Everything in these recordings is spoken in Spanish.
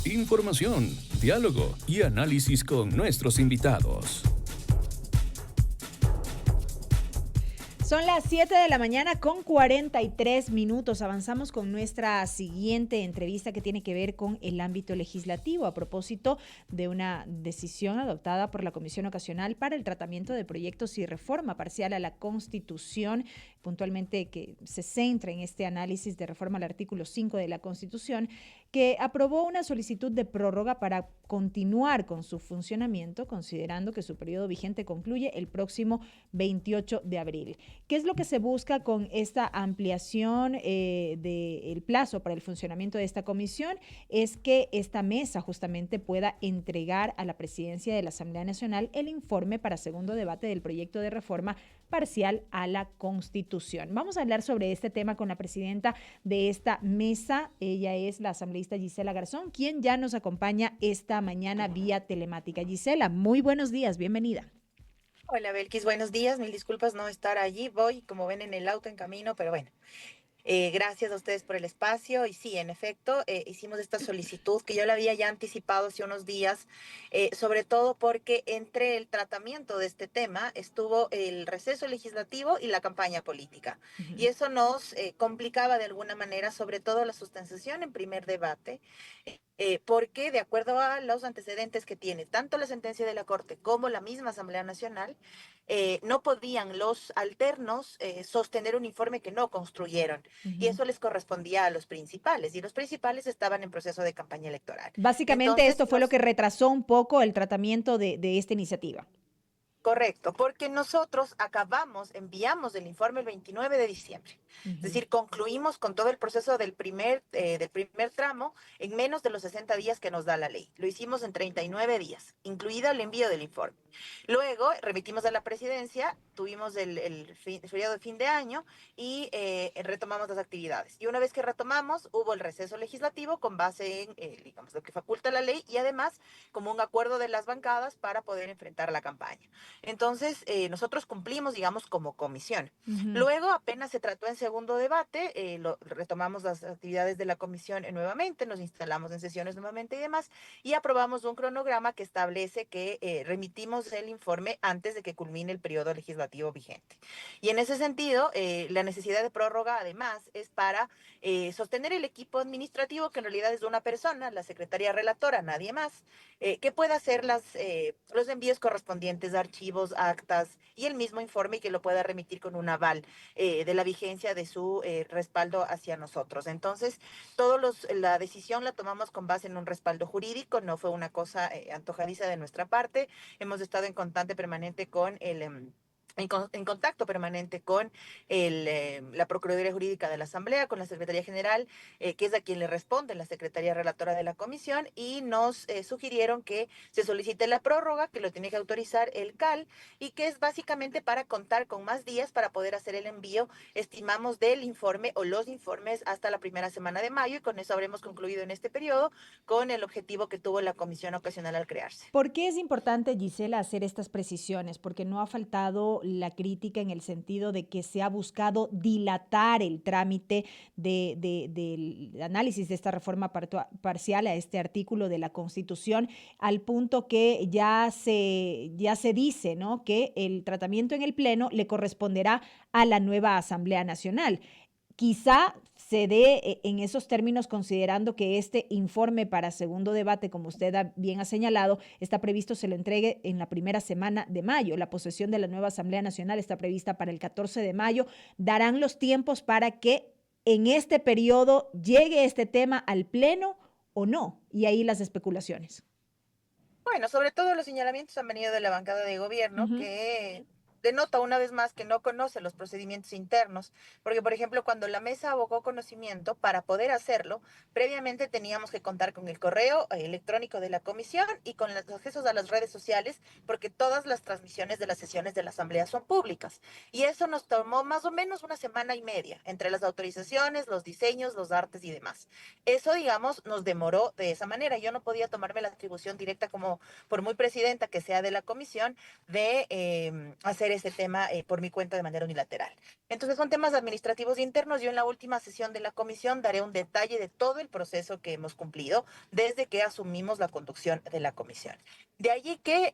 Información, diálogo y análisis con nuestros invitados. Son las 7 de la mañana con 43 minutos. Avanzamos con nuestra siguiente entrevista que tiene que ver con el ámbito legislativo a propósito de una decisión adoptada por la Comisión Ocasional para el Tratamiento de Proyectos y Reforma Parcial a la Constitución, puntualmente que se centra en este análisis de reforma al artículo 5 de la Constitución, que aprobó una solicitud de prórroga para continuar con su funcionamiento, considerando que su periodo vigente concluye el próximo 28 de abril. ¿Qué es lo que se busca con esta ampliación del plazo para el funcionamiento de esta comisión? Es que esta mesa justamente pueda entregar a la presidencia de la Asamblea Nacional el informe para segundo debate del proyecto de reforma parcial a la Constitución. Vamos a hablar sobre este tema con la presidenta de esta mesa. Ella es la asambleísta Gisela Garzón, quien ya nos acompaña esta mañana vía telemática. Gisela, muy buenos días, bienvenida. Hola Belkis, buenos días. Mil disculpas no estar allí. Voy, como ven, en el auto en camino, pero bueno. Gracias a ustedes por el espacio. Y sí, en efecto, hicimos esta solicitud que yo la había ya anticipado hace unos días, sobre todo porque entre el tratamiento de este tema estuvo el receso legislativo y la campaña política. Y eso nos complicaba de alguna manera, sobre todo la sustanciación en primer debate. Porque de acuerdo a los antecedentes que tiene tanto la sentencia de la Corte como la misma Asamblea Nacional, no podían los alternos sostener un informe que no construyeron, y eso les correspondía a los principales, y los principales estaban en proceso de campaña electoral. Básicamente Entonces, esto fue lo que retrasó un poco el tratamiento de esta iniciativa. correcto, porque nosotros enviamos el informe el 29 de diciembre. Es decir, concluimos con todo el proceso del primer tramo en menos de los 60 días que nos da la ley. Lo hicimos en 39 días, incluido el envío del informe. Luego remitimos a la presidencia, tuvimos el feriado de fin de año y retomamos las actividades. Y una vez que retomamos, hubo el receso legislativo con base en, digamos, lo que faculta la ley, y además como un acuerdo de las bancadas para poder enfrentar la campaña. Entonces, nosotros cumplimos, digamos, como comisión. Luego, apenas se trató en segundo debate, retomamos las actividades de la comisión nuevamente, nos instalamos en sesiones nuevamente y demás, y aprobamos un cronograma que establece que remitimos el informe antes de que culmine el periodo legislativo vigente. Y en ese sentido, la necesidad de prórroga, además, es para sostener el equipo administrativo, que en realidad es de una persona, la secretaria relatora, nadie más, que pueda hacer los envíos correspondientes a archivos, actas y el mismo informe, y que lo pueda remitir con un aval de la vigencia de su respaldo hacia nosotros. Entonces, la decisión la tomamos con base en un respaldo jurídico, no fue una cosa antojadiza de nuestra parte. Hemos estado en constante permanente con en contacto permanente con la Procuraduría Jurídica de la Asamblea, con la Secretaría General, que es a quien le responde la Secretaría Relatora de la Comisión, y nos sugirieron que se solicite la prórroga, que lo tiene que autorizar el CAL, y que es básicamente para contar con más días para poder hacer el envío, estimamos, del informe o los informes hasta la primera semana de mayo, y con eso habremos concluido en este periodo con el objetivo que tuvo la Comisión Ocasional al crearse. ¿Por qué es importante, Gisela, hacer estas precisiones? Porque no ha faltado la crítica en el sentido de que se ha buscado dilatar el trámite del análisis de esta reforma parcial a este artículo de la Constitución, al punto que ya se dice, ¿no?, que el tratamiento en el Pleno le corresponderá a la nueva Asamblea Nacional. Quizá se dé en esos términos, considerando que este informe para segundo debate, como usted bien ha señalado, está previsto se lo entregue en la primera semana de mayo. La posesión de la nueva Asamblea Nacional está prevista para el 14 de mayo. ¿Darán los tiempos para que en este periodo llegue este tema al Pleno o no? Y ahí las especulaciones. Bueno, sobre todo los señalamientos han venido de la bancada de gobierno, que denota una vez más que no conoce los procedimientos internos, porque por ejemplo, cuando la mesa abocó conocimiento, para poder hacerlo, previamente teníamos que contar con el correo electrónico de la comisión y con los accesos a las redes sociales, porque todas las transmisiones de las sesiones de la asamblea son públicas. Y eso nos tomó más o menos una semana y media, entre las autorizaciones, los diseños, los artes y demás. Eso, digamos, nos demoró de esa manera. Yo no podía tomarme la atribución directa, como por muy presidenta que sea de la comisión, de hacer ese tema por mi cuenta de manera unilateral. Entonces son temas administrativos internos. Yo en la última sesión de la comisión daré un detalle de todo el proceso que hemos cumplido desde que asumimos la conducción de la comisión. De allí que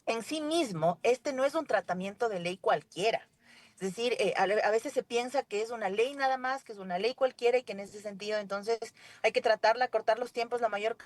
en sí mismo este no es un tratamiento de ley cualquiera. Es decir, a veces se piensa que es una ley nada más, que es una ley cualquiera y que en ese sentido entonces hay que tratarla, cortar los tiempos la mayor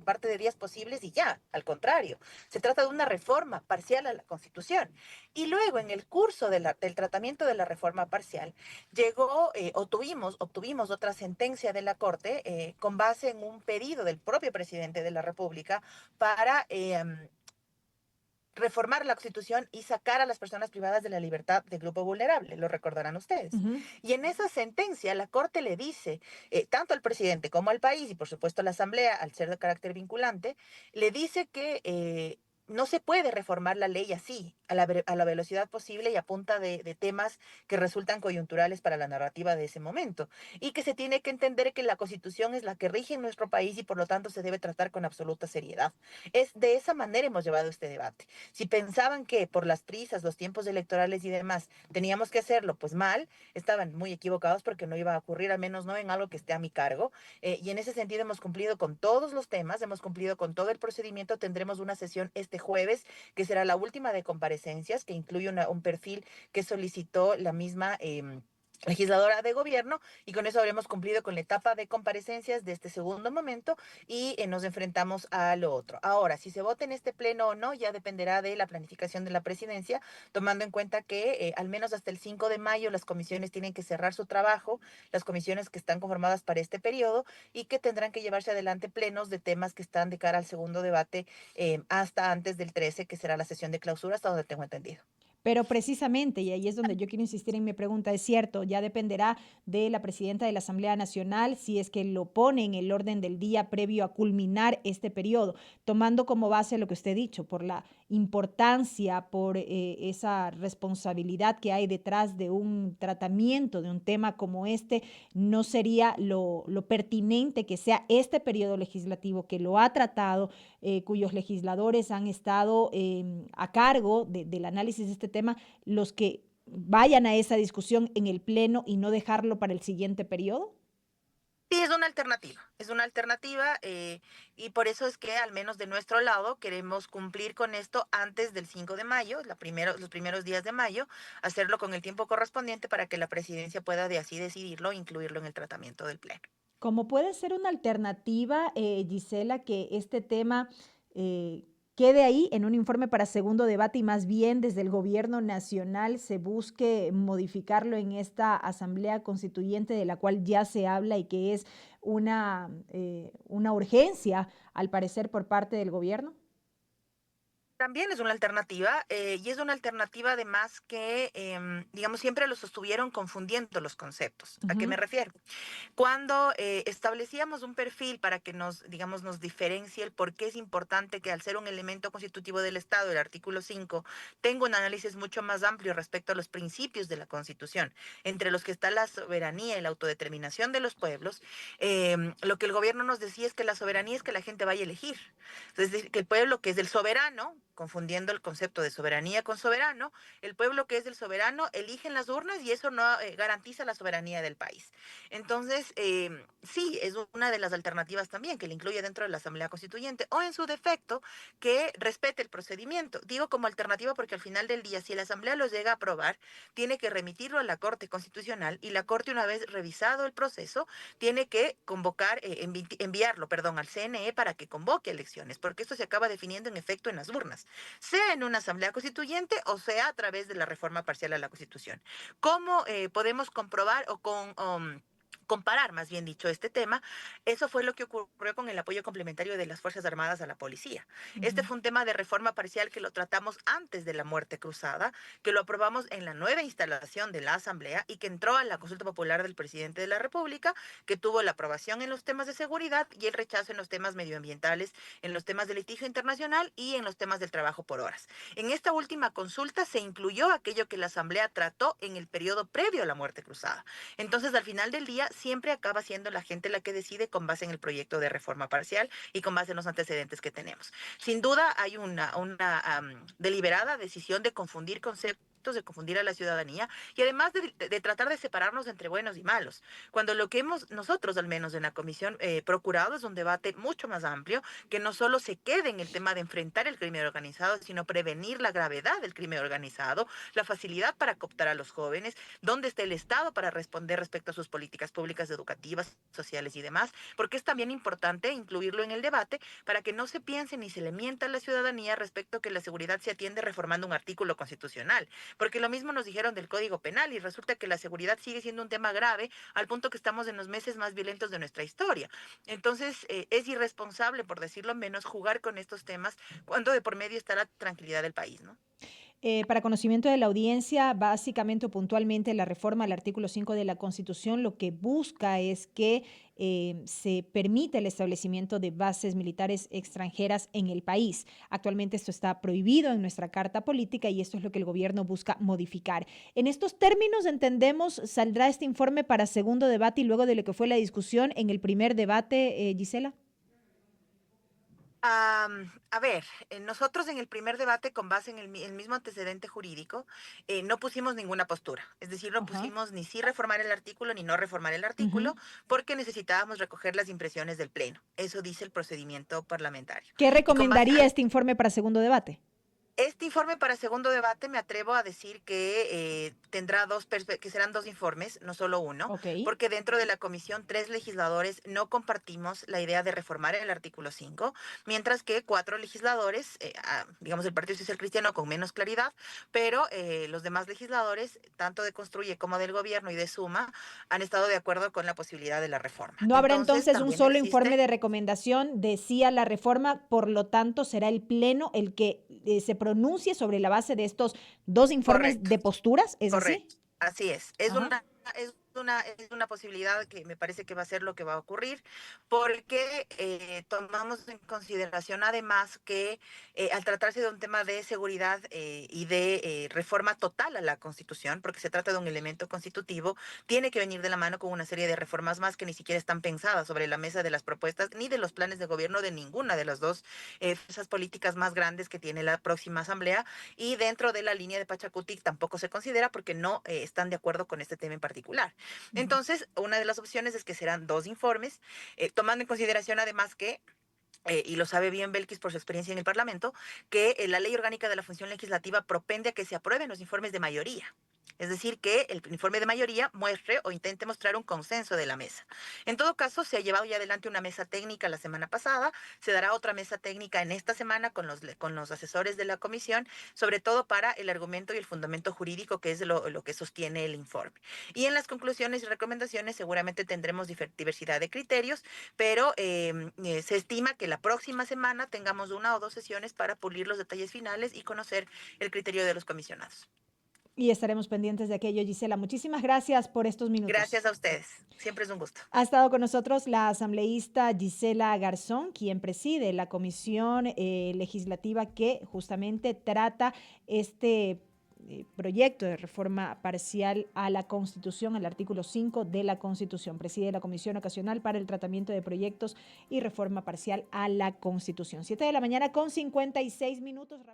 parte de días posibles y ya. Al contrario, se trata de una reforma parcial a la Constitución. Y luego en el curso del tratamiento de la reforma parcial llegó obtuvimos otra sentencia de la Corte con base en un pedido del propio presidente de la República para reformar la Constitución y sacar a las personas privadas de la libertad de grupo vulnerable, lo recordarán ustedes. Ujú. Y en esa sentencia la Corte le dice, tanto al presidente como al país, y por supuesto a la Asamblea, al ser de carácter vinculante, le dice que no se puede reformar la ley así, a la velocidad posible y a punta de temas que resultan coyunturales para la narrativa de ese momento. Y que se tiene que entender que la Constitución es la que rige en nuestro país y por lo tanto se debe tratar con absoluta seriedad. Es de esa manera hemos llevado este debate. Si pensaban que por las prisas, los tiempos electorales y demás teníamos que hacerlo, pues mal, estaban muy equivocados porque no iba a ocurrir, al menos no en algo que esté a mi cargo. Y en ese sentido hemos cumplido con todos los temas, hemos cumplido con todo el procedimiento. Tendremos una sesión este jueves, que será la última de comparecencias, que incluye un perfil que solicitó la misma legisladora de gobierno, y con eso habremos cumplido con la etapa de comparecencias de este segundo momento y nos enfrentamos a lo otro. Ahora, si se vota en este pleno o no, ya dependerá de la planificación de la presidencia, tomando en cuenta que al menos hasta el 5 de mayo las comisiones tienen que cerrar su trabajo, las comisiones que están conformadas para este periodo, y que tendrán que llevarse adelante plenos de temas que están de cara al segundo debate hasta antes del 13, que será la sesión de clausura, hasta donde tengo entendido. Pero precisamente, y ahí es donde yo quiero insistir en mi pregunta, es cierto, ya dependerá de la presidenta de la Asamblea Nacional si es que lo pone en el orden del día previo a culminar este periodo, tomando como base lo que usted ha dicho, por la importancia, por esa responsabilidad que hay detrás de un tratamiento de un tema como este, no sería lo pertinente que sea este periodo legislativo que lo ha tratado, cuyos legisladores han estado a cargo del análisis de este tema, los que vayan a esa discusión en el pleno y no dejarlo para el siguiente periodo? Sí, es una alternativa y por eso es que al menos de nuestro lado queremos cumplir con esto antes del 5 de mayo, los primeros días de mayo, hacerlo con el tiempo correspondiente para que la presidencia pueda de así decidirlo, incluirlo en el tratamiento del pleno. Como puede ser una alternativa, Gisela, que este tema quede ahí en un informe para segundo debate y más bien desde el gobierno nacional se busque modificarlo en esta asamblea constituyente de la cual ya se habla y que es una urgencia, al parecer, por parte del gobierno? También es una alternativa y es una alternativa además que, digamos, siempre lo sostuvieron confundiendo los conceptos. ¿A qué me Ujú. refiero? Cuando establecíamos un perfil para que digamos, nos diferencie el por qué es importante que al ser un elemento constitutivo del Estado, el artículo 5 tenga un análisis mucho más amplio respecto a los principios de la Constitución, entre los que está la soberanía y la autodeterminación de los pueblos. Lo que el gobierno nos decía es que la soberanía es que la gente vaya a elegir. Es decir, que el pueblo que es del soberano, confundiendo el concepto de soberanía con soberano, el pueblo que es del soberano elige en las urnas y eso no garantiza la soberanía del país. Entonces, sí, es una de las alternativas también que le incluye dentro de la Asamblea Constituyente o en su defecto que respete el procedimiento. Digo como alternativa porque al final del día, si la Asamblea los llega a aprobar, tiene que remitirlo a la Corte Constitucional y la Corte, una vez revisado el proceso, tiene que enviarlo, perdón, al CNE para que convoque elecciones, porque esto se acaba definiendo en efecto en las urnas, sea en una Asamblea Constituyente o sea a través de la reforma parcial a la Constitución. ¿Cómo podemos comprobar comparar, más bien dicho, este tema? Eso fue lo que ocurrió con el apoyo complementario de las Fuerzas Armadas a la policía. Este Ujú. fue un tema de reforma parcial que lo tratamos antes de la muerte cruzada, que lo aprobamos en la nueva instalación de la Asamblea y que entró a la consulta popular del presidente de la República, que tuvo la aprobación en los temas de seguridad y el rechazo en los temas medioambientales, en los temas de litigio internacional y en los temas del trabajo por horas. En esta última consulta se incluyó aquello que la Asamblea trató en el periodo previo a la muerte cruzada. Entonces, al final del día, siempre acaba siendo la gente la que decide con base en el proyecto de reforma parcial y con base en los antecedentes que tenemos. Sin duda hay una deliberada decisión de confundir conceptos, de confundir a la ciudadanía y además de tratar de separarnos entre buenos y malos. Cuando lo que hemos nosotros, al menos en la comisión, procurado es un debate mucho más amplio, que no solo se quede en el tema de enfrentar el crimen organizado, sino prevenir la gravedad del crimen organizado, la facilidad para cooptar a los jóvenes, dónde está el Estado para responder respecto a sus políticas públicas, educativas, sociales y demás, porque es también importante incluirlo en el debate para que no se piense ni se le mienta a la ciudadanía respecto a que la seguridad se atiende reformando un artículo constitucional, porque lo mismo nos dijeron del Código Penal y resulta que la seguridad sigue siendo un tema grave al punto que estamos en los meses más violentos de nuestra historia. Entonces, es irresponsable, por decirlo menos, jugar con estos temas cuando de por medio está la tranquilidad del país, ¿no? Para conocimiento de la audiencia, básicamente o puntualmente la reforma al artículo 5 de la Constitución lo que busca es que se permita el establecimiento de bases militares extranjeras en el país. Actualmente esto está prohibido en nuestra Carta Política y esto es lo que el gobierno busca modificar. En estos términos, entendemos, saldrá este informe para segundo debate y luego de lo que fue la discusión en el primer debate, Gisela. A ver, nosotros en el primer debate, con base en el mismo antecedente jurídico, no pusimos ninguna postura. Es decir, no Ajá. pusimos ni sí reformar el artículo ni no reformar el artículo, Ujú. porque necesitábamos recoger las impresiones del Pleno. Eso dice el procedimiento parlamentario. ¿Qué Y con base recomendaría este informe para segundo debate? este informe para segundo debate me atrevo a decir que tendrá que serán dos informes, no solo uno, Ok. porque dentro de la comisión 3 legisladores no compartimos la idea de reformar el artículo 5, mientras que 4 legisladores, digamos el Partido Social Cristiano con menos claridad, pero los demás legisladores, tanto de Construye como del Gobierno y de Suma, han estado de acuerdo con la posibilidad de la reforma. No habrá Entonces entonces un también solo informe existe. de recomendación, decía la reforma, por lo tanto será el Pleno el que se pronuncie sobre la base de estos dos informes Correcto. de posturas, ¿es así? Correcto, así es. Ajá. Es una posibilidad que me parece que va a ser lo que va a ocurrir, porque tomamos en consideración además que al tratarse de un tema de seguridad y de reforma total a la Constitución, porque se trata de un elemento constitutivo, tiene que venir de la mano con una serie de reformas más que ni siquiera están pensadas sobre la mesa de las propuestas ni de los planes de gobierno de ninguna de las dos fuerzas políticas más grandes que tiene la próxima Asamblea, y dentro de la línea de Pachacutic tampoco se considera porque no están de acuerdo con este tema en particular. Ujú. Entonces, una de las opciones es que serán dos informes, tomando en consideración además que y lo sabe bien Belkis por su experiencia en el Parlamento, que la ley orgánica de la función legislativa propende a que se aprueben los informes de mayoría. Es decir, que el informe de mayoría muestre o intente mostrar un consenso de la mesa. En todo caso, se ha llevado ya adelante una mesa técnica la semana pasada, se dará otra mesa técnica en esta semana con los asesores de la comisión, sobre todo para el argumento y el fundamento jurídico, que es lo que sostiene el informe. Y en las conclusiones y recomendaciones seguramente tendremos diversidad de criterios, pero se estima que la próxima semana tengamos una o dos sesiones para pulir los detalles finales y conocer el criterio de los comisionados. Y estaremos pendientes de aquello, Gisela. Muchísimas gracias por estos minutos. Gracias a ustedes. Siempre es un gusto. Ha estado con nosotros la asambleísta Gisela Garzón, quien preside la comisión legislativa que justamente trata este proyecto de reforma parcial a la Constitución, al artículo 5 de la Constitución. Preside la Comisión Ocasional para el Tratamiento de Proyectos y Reforma Parcial a la Constitución. 7 de la mañana con 56 minutos.